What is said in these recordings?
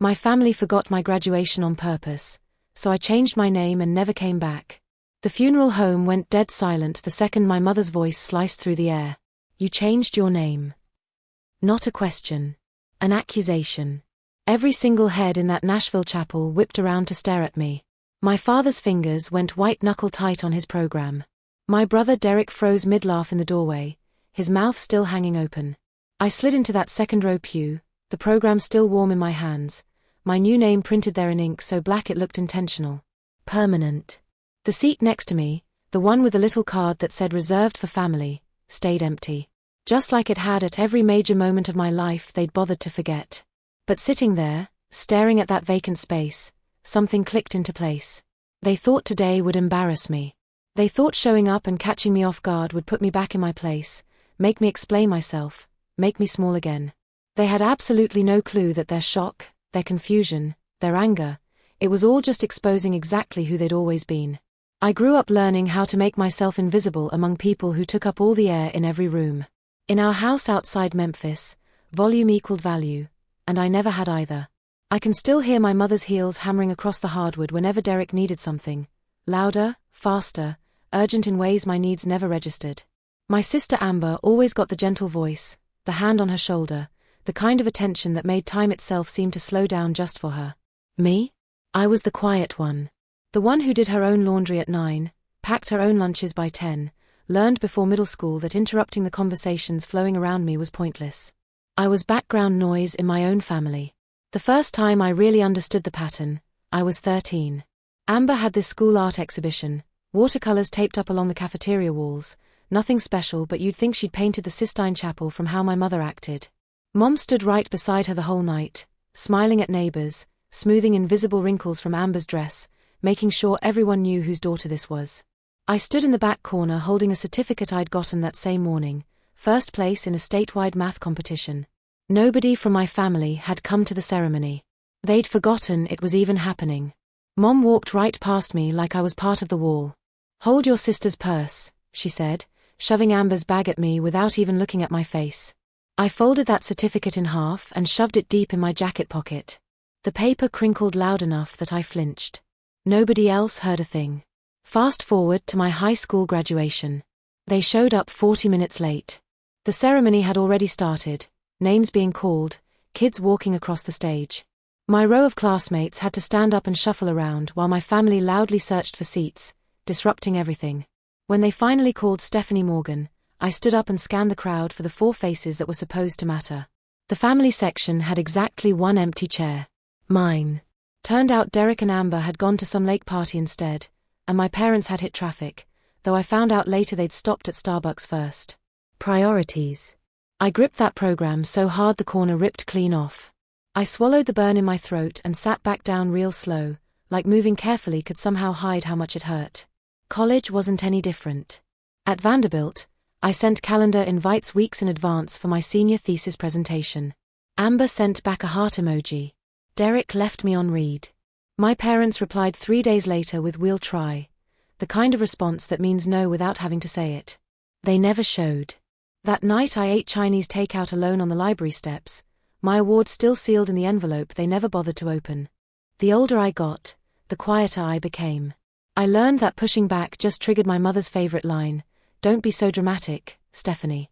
My family forgot my graduation on purpose, so I changed my name and never came back. The funeral home went dead silent the second my mother's voice sliced through the air. You changed your name. Not a question. An accusation. Every single head in that Nashville chapel whipped around to stare at me. My father's fingers went white-knuckle tight on his program. My brother Derek froze mid-laugh in the doorway, his mouth still hanging open. I slid into that second-row pew, the program still warm in my hands, my new name printed there in ink so black it looked intentional. Permanent. The seat next to me, the one with the little card that said reserved for family, stayed empty. Just like it had at every major moment of my life they'd bothered to forget. But sitting there, staring at that vacant space, something clicked into place. They thought today would embarrass me. They thought showing up and catching me off guard would put me back in my place, make me explain myself, make me small again. They had absolutely no clue that their shock, their confusion, their anger, it was all just exposing exactly who they'd always been. I grew up learning how to make myself invisible among people who took up all the air in every room. In our house outside Memphis, volume equaled value, and I never had either. I can still hear my mother's heels hammering across the hardwood whenever Derek needed something. Louder, faster, urgent in ways my needs never registered. My sister Amber always got the gentle voice, the hand on her shoulder, the kind of attention that made time itself seem to slow down just for her. Me? I was the quiet one. The one who did her own laundry at 9, packed her own lunches by 10, learned before middle school that interrupting the conversations flowing around me was pointless. I was background noise in my own family. The first time I really understood the pattern, I was 13. Amber had this school art exhibition, watercolors taped up along the cafeteria walls, nothing special but you'd think she'd painted the Sistine Chapel from how my mother acted. Mom stood right beside her the whole night, smiling at neighbors, smoothing invisible wrinkles from Amber's dress, making sure everyone knew whose daughter this was. I stood in the back corner holding a certificate I'd gotten that same morning, first place in a statewide math competition. Nobody from my family had come to the ceremony. They'd forgotten it was even happening. Mom walked right past me like I was part of the wall. Hold your sister's purse, she said, shoving Amber's bag at me without even looking at my face. I folded that certificate in half and shoved it deep in my jacket pocket. The paper crinkled loud enough that I flinched. Nobody else heard a thing. Fast forward to my high school graduation. They showed up 40 minutes late. The ceremony had already started, names being called, kids walking across the stage. My row of classmates had to stand up and shuffle around while my family loudly searched for seats, disrupting everything. When they finally called Stephanie Morgan, I stood up and scanned the crowd for the 4 faces that were supposed to matter. The family section had exactly 1 empty chair. Mine. Turned out Derek and Amber had gone to some lake party instead, and my parents had hit traffic, though I found out later they'd stopped at Starbucks first. Priorities. I gripped that program so hard the corner ripped clean off. I swallowed the burn in my throat and sat back down real slow, like moving carefully could somehow hide how much it hurt. College wasn't any different. At Vanderbilt, I sent calendar invites weeks in advance for my senior thesis presentation. Amber sent back a heart emoji. Derek left me on read. My parents replied 3 days later with "we'll try," the kind of response that means no without having to say it. They never showed. That night I ate Chinese takeout alone on the library steps, my award still sealed in the envelope they never bothered to open. The older I got, the quieter I became. I learned that pushing back just triggered my mother's favorite line, "Don't be so dramatic, Stephanie."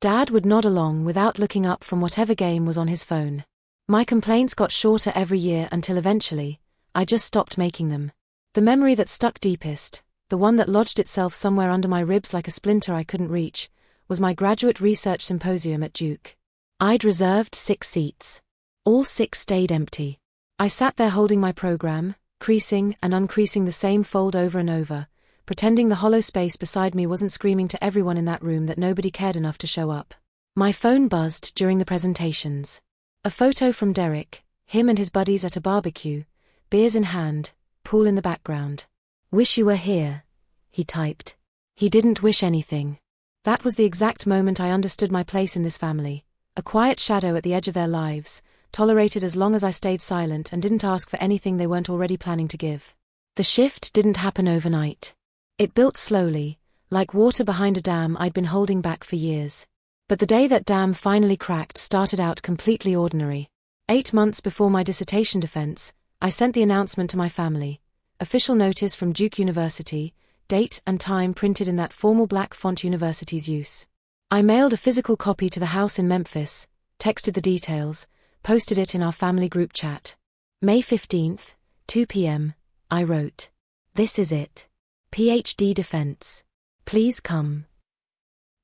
Dad would nod along without looking up from whatever game was on his phone. My complaints got shorter every year until eventually, I just stopped making them. The memory that stuck deepest, the one that lodged itself somewhere under my ribs like a splinter I couldn't reach, was my graduate research symposium at Duke. I'd reserved 6 seats. All 6 stayed empty. I sat there holding my program, creasing and uncreasing the same fold over and over, pretending the hollow space beside me wasn't screaming to everyone in that room that nobody cared enough to show up. My phone buzzed during the presentations. A photo from Derek, him and his buddies at a barbecue, beers in hand, pool in the background. "Wish you were here," he typed. He didn't wish anything. That was the exact moment I understood my place in this family, a quiet shadow at the edge of their lives, tolerated as long as I stayed silent and didn't ask for anything they weren't already planning to give. The shift didn't happen overnight. It built slowly, like water behind a dam I'd been holding back for years. But the day that dam finally cracked started out completely ordinary. 8 months before my dissertation defense, I sent the announcement to my family. Official notice from Duke University, date and time printed in that formal black font university's use. I mailed a physical copy to the house in Memphis, texted the details, posted it in our family group chat. May 15th, 2 p.m., I wrote, "This is it. PhD defense. Please come."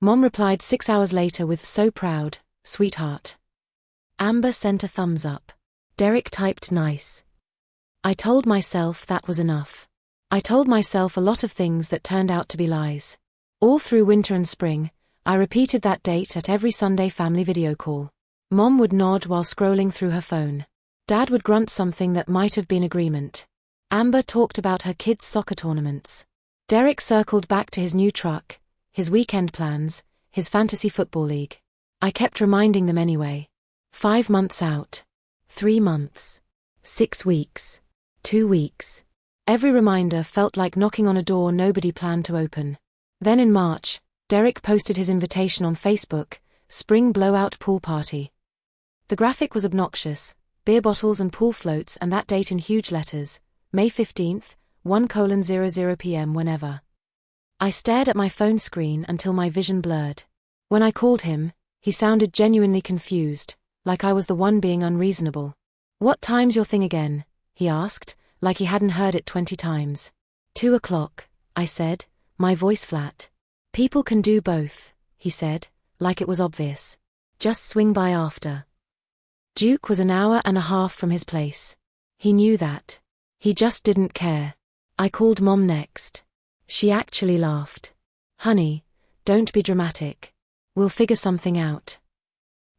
Mom replied 6 hours later with "So proud, sweetheart." Amber sent a thumbs up. Derek typed "nice." I told myself that was enough. I told myself a lot of things that turned out to be lies. All through winter and spring, I repeated that date at every Sunday family video call. Mom would nod while scrolling through her phone. Dad would grunt something that might have been agreement. Amber talked about her kids' soccer tournaments. Derek circled back to his new truck, his weekend plans, his fantasy football league. I kept reminding them anyway. 5 months out. 3 months. 6 weeks. 2 weeks. Every reminder felt like knocking on a door nobody planned to open. Then in March, Derek posted his invitation on Facebook, Spring Blowout Pool Party. The graphic was obnoxious, beer bottles and pool floats, and that date in huge letters, May 15th, 1:00 p.m. whenever. I stared at my phone screen until my vision blurred. When I called him, he sounded genuinely confused, like I was the one being unreasonable. "What time's your thing again?" he asked, like he hadn't heard it 20 times. 2 o'clock, I said, my voice flat. "People can do both," he said, like it was obvious. "Just swing by after." Duke was an hour and a half from his place. He knew that. He just didn't care. I called Mom next. She actually laughed. "Honey, don't be dramatic. We'll figure something out."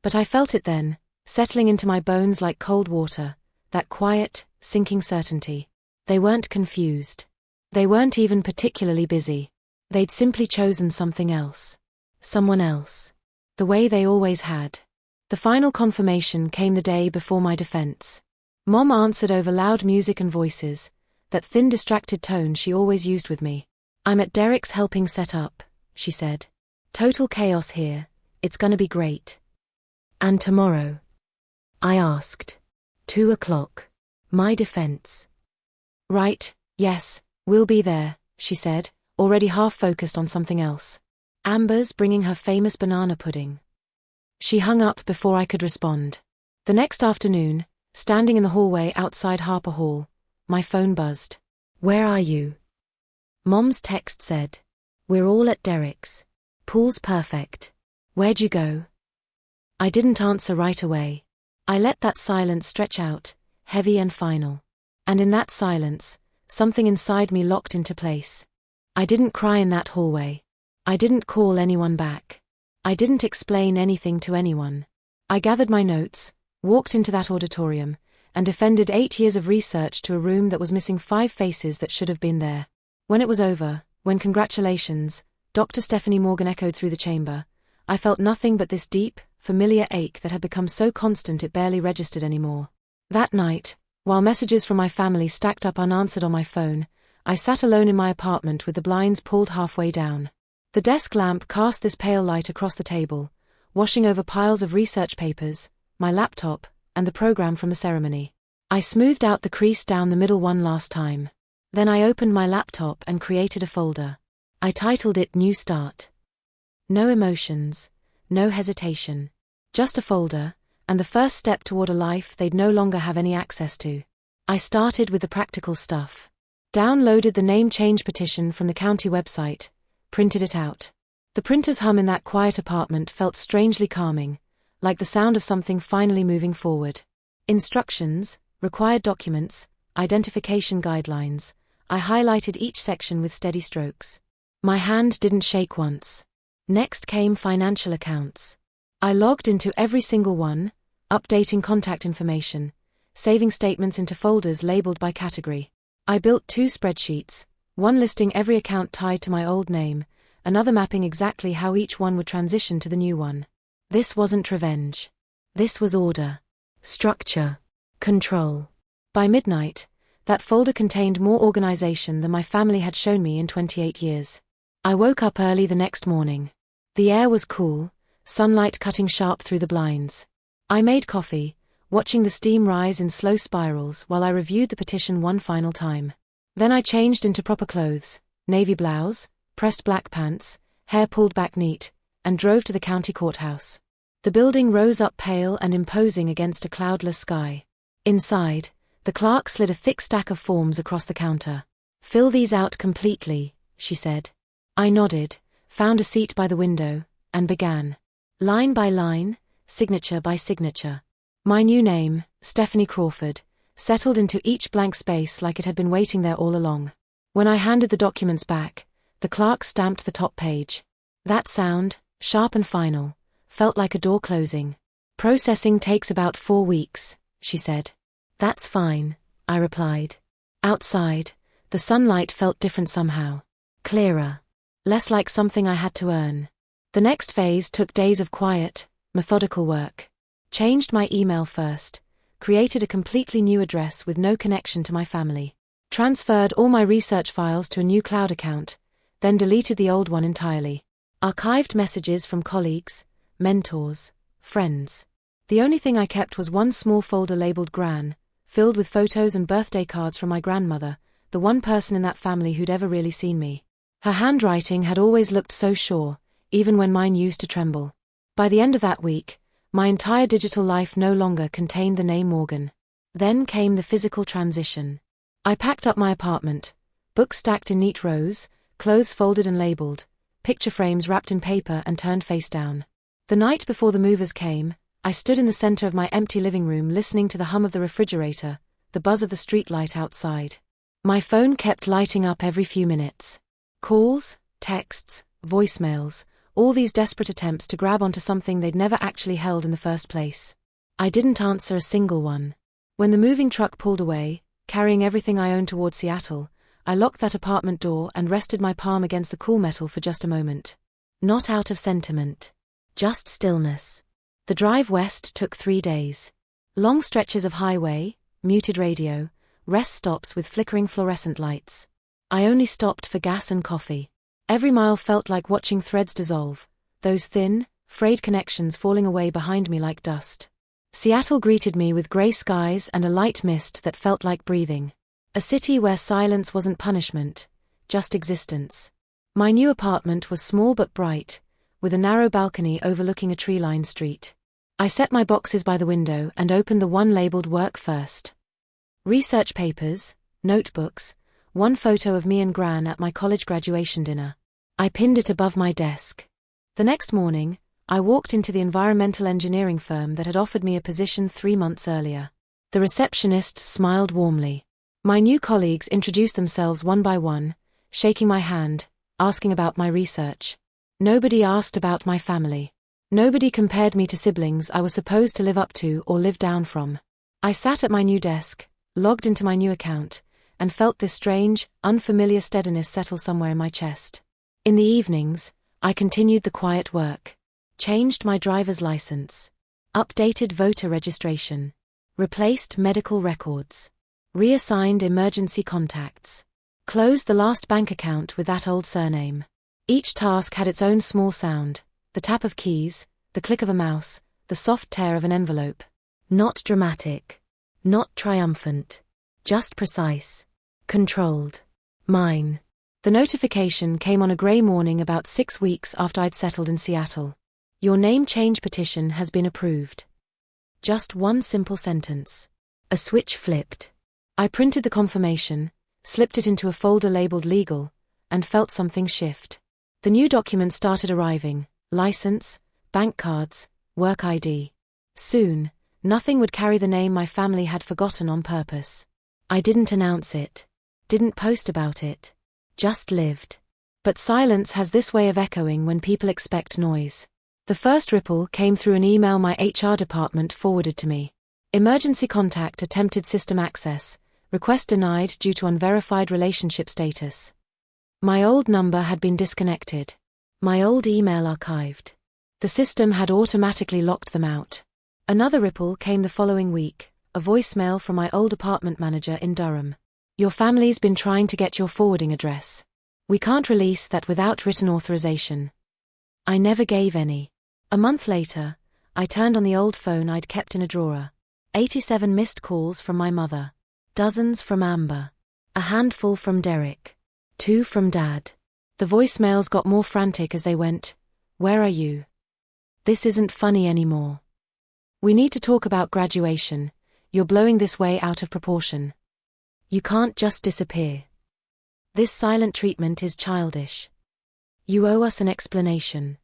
But I felt it then, settling into my bones like cold water, that quiet, sinking certainty. They weren't confused. They weren't even particularly busy. They'd simply chosen something else. Someone else. The way they always had. The final confirmation came the day before my defense. Mom answered over loud music and voices, that thin distracted tone she always used with me. "I'm at Derek's helping set up," she said. "Total chaos here, it's gonna be great." "And tomorrow?" I asked. 2 o'clock. My defense. "Right, yes, we'll be there," she said, already half focused on something else. "Amber's bringing her famous banana pudding." She hung up before I could respond. The next afternoon, standing in the hallway outside Harper Hall, my phone buzzed. "Where are you?" Mom's text said, "We're all at Derek's. Pool's perfect. Where'd you go?" I didn't answer right away. I let that silence stretch out, heavy and final. And in that silence, something inside me locked into place. I didn't cry in that hallway. I didn't call anyone back. I didn't explain anything to anyone. I gathered my notes, walked into that auditorium, and defended 8 years of research to a room that was missing 5 faces that should have been there. When it was over, when "Congratulations, Dr. Stephanie Morgan" echoed through the chamber, I felt nothing but this deep, familiar ache that had become so constant it barely registered anymore. That night, while messages from my family stacked up unanswered on my phone, I sat alone in my apartment with the blinds pulled halfway down. The desk lamp cast this pale light across the table, washing over piles of research papers, my laptop, and the program from the ceremony. I smoothed out the crease down the middle one last time. Then I opened my laptop and created a folder. I titled it New Start. No emotions, no hesitation. Just a folder, and the first step toward a life they'd no longer have any access to. I started with the practical stuff. Downloaded the name change petition from the county website, printed it out. The printer's hum in that quiet apartment felt strangely calming, like the sound of something finally moving forward. Instructions, required documents, identification guidelines. I highlighted each section with steady strokes. My hand didn't shake once. Next came financial accounts. I logged into every single one, updating contact information, saving statements into folders labeled by category. I built 2 spreadsheets, one listing every account tied to my old name, another mapping exactly how each one would transition to the new one. This wasn't revenge. This was order, structure, control. By midnight, that folder contained more organization than my family had shown me in 28 years. I woke up early the next morning. The air was cool, sunlight cutting sharp through the blinds. I made coffee, watching the steam rise in slow spirals while I reviewed the petition one final time. Then I changed into proper clothes, navy blouse, pressed black pants, hair pulled back neat, and drove to the county courthouse. The building rose up pale and imposing against a cloudless sky. Inside, the clerk slid a thick stack of forms across the counter. "Fill these out completely," she said. I nodded, found a seat by the window, and began. Line by line, signature by signature. My new name, Stephanie Crawford, settled into each blank space like it had been waiting there all along. When I handed the documents back, the clerk stamped the top page. That sound, sharp and final, felt like a door closing. "Processing takes about 4 weeks," she said. "That's fine," I replied. Outside, the sunlight felt different somehow. Clearer. Less like something I had to earn. The next phase took days of quiet, methodical work. Changed my email first, created a completely new address with no connection to my family. Transferred all my research files to a new cloud account, then deleted the old one entirely. Archived messages from colleagues, mentors, friends. The only thing I kept was one small folder labeled Gran, filled with photos and birthday cards from my grandmother, the one person in that family who'd ever really seen me. Her handwriting had always looked so sure, even when mine used to tremble. By the end of that week, my entire digital life no longer contained the name Morgan. Then came the physical transition. I packed up my apartment, books stacked in neat rows, clothes folded and labeled, picture frames wrapped in paper and turned face down. The night before the movers came, I stood in the center of my empty living room listening to the hum of the refrigerator, the buzz of the streetlight outside. My phone kept lighting up every few minutes. Calls, texts, voicemails, all these desperate attempts to grab onto something they'd never actually held in the first place. I didn't answer a single one. When the moving truck pulled away, carrying everything I owned toward Seattle, I locked that apartment door and rested my palm against the cool metal for just a moment. Not out of sentiment. Just stillness. The drive west took 3 days. Long stretches of highway, muted radio, rest stops with flickering fluorescent lights. I only stopped for gas and coffee. Every mile felt like watching threads dissolve, those thin, frayed connections falling away behind me like dust. Seattle greeted me with gray skies and a light mist that felt like breathing. A city where silence wasn't punishment, just existence. My new apartment was small but bright, with a narrow balcony overlooking a tree-lined street. I set my boxes by the window and opened the one labeled Work First. Research papers, notebooks, one photo of me and Gran at my college graduation dinner. I pinned it above my desk. The next morning, I walked into the environmental engineering firm that had offered me a position 3 months earlier. The receptionist smiled warmly. My new colleagues introduced themselves one by one, shaking my hand, asking about my research. Nobody asked about my family. Nobody compared me to siblings I was supposed to live up to or live down from. I sat at my new desk, logged into my new account, and felt this strange, unfamiliar steadiness settle somewhere in my chest. In the evenings, I continued the quiet work. Changed my driver's license. Updated voter registration. Replaced medical records. Reassigned emergency contacts. Closed the last bank account with that old surname. Each task had its own small sound, the tap of keys, the click of a mouse, the soft tear of an envelope. Not dramatic. Not triumphant. Just precise. Controlled. Mine. The notification came on a grey morning about 6 weeks after I'd settled in Seattle. Your name change petition has been approved. Just one simple sentence. A switch flipped. I printed the confirmation, slipped it into a folder labeled legal, and felt something shift. The new documents started arriving, license, bank cards, work ID. Soon, nothing would carry the name my family had forgotten on purpose. I didn't announce it. Didn't post about it. Just lived. But silence has this way of echoing when people expect noise. The first ripple came through an email my HR department forwarded to me. Emergency contact attempted system access, request denied due to unverified relationship status. My old number had been disconnected. My old email archived. The system had automatically locked them out. Another ripple came the following week, a voicemail from my old apartment manager in Durham. Your family's been trying to get your forwarding address. We can't release that without written authorization. I never gave any. A month later, I turned on the old phone I'd kept in a drawer. 87 missed calls from my mother. Dozens from Amber. A handful from Derek. 2 from Dad. The voicemails got more frantic as they went. Where are you? This isn't funny anymore. We need to talk about graduation. You're blowing this way out of proportion. You can't just disappear. This silent treatment is childish. You owe us an explanation.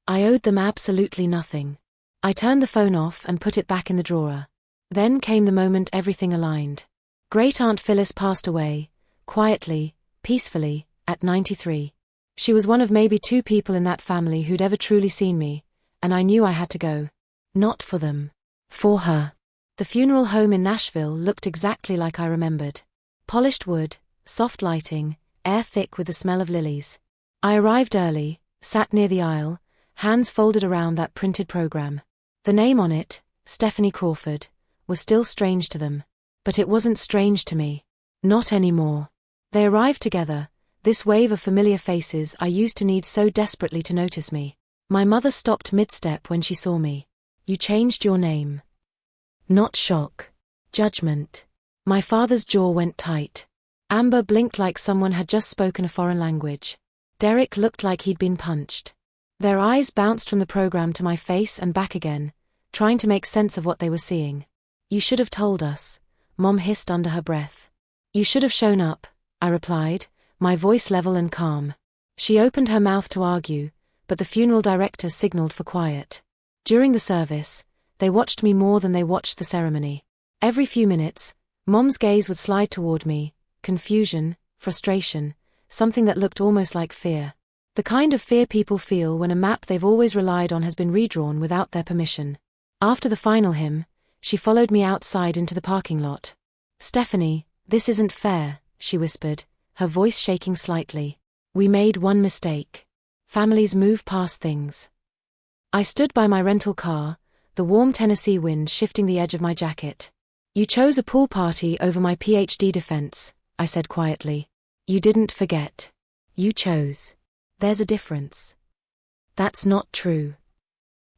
I owed them absolutely nothing. I turned the phone off and put it back in the drawer. Then came the moment everything aligned. Great Aunt Phyllis passed away, quietly, peacefully, at 93. She was one of maybe 2 people in that family who'd ever truly seen me, and I knew I had to go. Not for them. For her. The funeral home in Nashville looked exactly like I remembered. Polished wood, soft lighting, air thick with the smell of lilies. I arrived early, sat near the aisle, hands folded around that printed program. The name on it, Stephanie Crawford, was still strange to them. But it wasn't strange to me. Not anymore. They arrived together, this wave of familiar faces I used to need so desperately to notice me. My mother stopped mid-step when she saw me. You changed your name. Not shock. Judgment. My father's jaw went tight. Amber blinked like someone had just spoken a foreign language. Derek looked like he'd been punched. Their eyes bounced from the program to my face and back again, trying to make sense of what they were seeing. You should have told us, Mom hissed under her breath. You should have shown up, I replied, my voice level and calm. She opened her mouth to argue, but the funeral director signaled for quiet. During the service, they watched me more than they watched the ceremony. Every few minutes, Mom's gaze would slide toward me, confusion, frustration, something that looked almost like fear. The kind of fear people feel when a map they've always relied on has been redrawn without their permission. After the final hymn, she followed me outside into the parking lot. Stephanie, this isn't fair, she whispered, her voice shaking slightly. We made one mistake. Families move past things. I stood by my rental car, the warm Tennessee wind shifting the edge of my jacket. You chose a pool party over my PhD defense, I said quietly. You didn't forget. You chose. There's a difference. That's not true.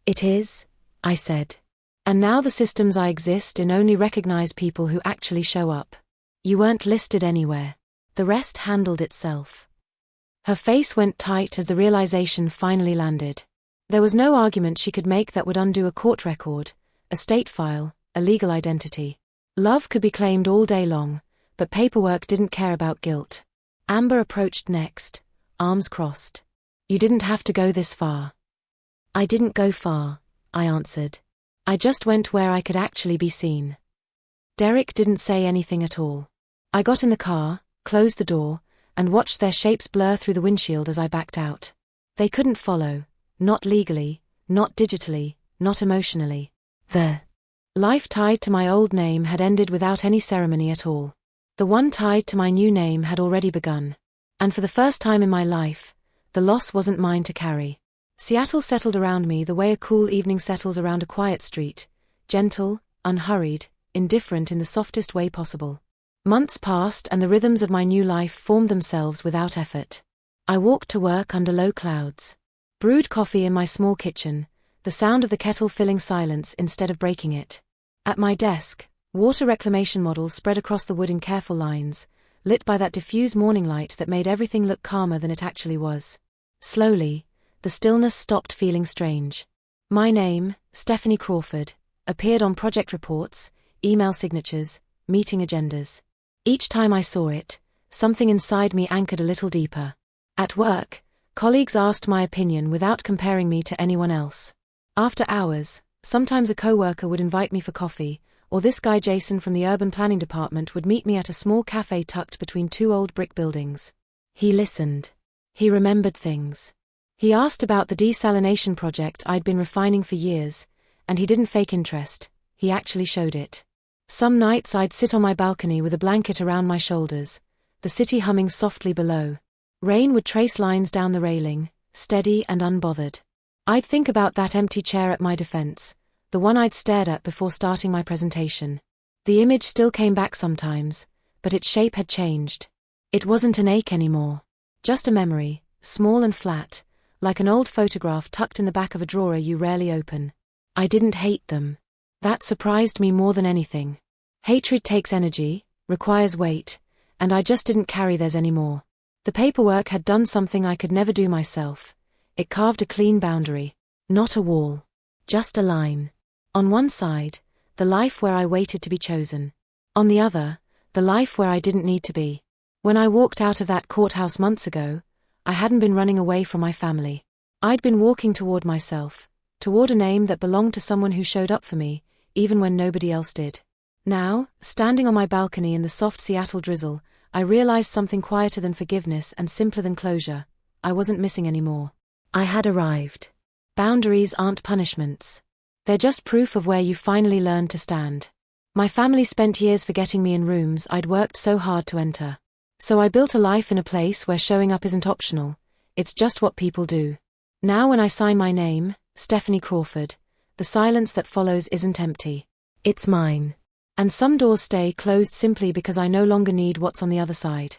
It is, I said. And now the systems I exist in only recognize people who actually show up. You weren't listed anywhere. The rest handled itself. Her face went tight as the realization finally landed. There was no argument she could make that would undo a court record, a state file, a legal identity. Love could be claimed all day long, but paperwork didn't care about guilt. Amber approached next, arms crossed. You didn't have to go this far. I didn't go far, I answered. I just went where I could actually be seen. Derek didn't say anything at all. I got in the car, closed the door, and watched their shapes blur through the windshield as I backed out. They couldn't follow, not legally, not digitally, not emotionally. The life tied to my old name had ended without any ceremony at all. The one tied to my new name had already begun. And for the first time in my life, the loss wasn't mine to carry. Seattle settled around me the way a cool evening settles around a quiet street, gentle, unhurried, indifferent in the softest way possible. Months passed and the rhythms of my new life formed themselves without effort. I walked to work under low clouds. Brewed coffee in my small kitchen, the sound of the kettle filling silence instead of breaking it. At my desk, water reclamation models spread across the wood in careful lines, lit by that diffuse morning light that made everything look calmer than it actually was. Slowly, the stillness stopped feeling strange. My name, Stephanie Crawford, appeared on project reports, email signatures, meeting agendas. Each time I saw it, something inside me anchored a little deeper. At work, colleagues asked my opinion without comparing me to anyone else. After hours, sometimes a coworker would invite me for coffee, or this guy Jason from the urban planning department would meet me at a small cafe tucked between 2 old brick buildings. He listened. He remembered things. He asked about the desalination project I'd been refining for years, and he didn't fake interest, he actually showed it. Some nights I'd sit on my balcony with a blanket around my shoulders, the city humming softly below. Rain would trace lines down the railing, steady and unbothered. I'd think about that empty chair at my defense, the one I'd stared at before starting my presentation. The image still came back sometimes, but its shape had changed. It wasn't an ache anymore. Just a memory, small and flat, like an old photograph tucked in the back of a drawer you rarely open. I didn't hate them. That surprised me more than anything. Hatred takes energy, requires weight, and I just didn't carry theirs anymore. The paperwork had done something I could never do myself. It carved a clean boundary. Not a wall. Just a line. On one side, the life where I waited to be chosen. On the other, the life where I didn't need to be. When I walked out of that courthouse months ago, I hadn't been running away from my family. I'd been walking toward myself, toward a name that belonged to someone who showed up for me, even when nobody else did. Now, standing on my balcony in the soft Seattle drizzle, I realized something quieter than forgiveness and simpler than closure. I wasn't missing anymore. I had arrived. Boundaries aren't punishments. They're just proof of where you finally learned to stand. My family spent years forgetting me in rooms I'd worked so hard to enter. So I built a life in a place where showing up isn't optional, it's just what people do. Now when I sign my name, Stephanie Crawford, the silence that follows isn't empty. It's mine. And some doors stay closed simply because I no longer need what's on the other side.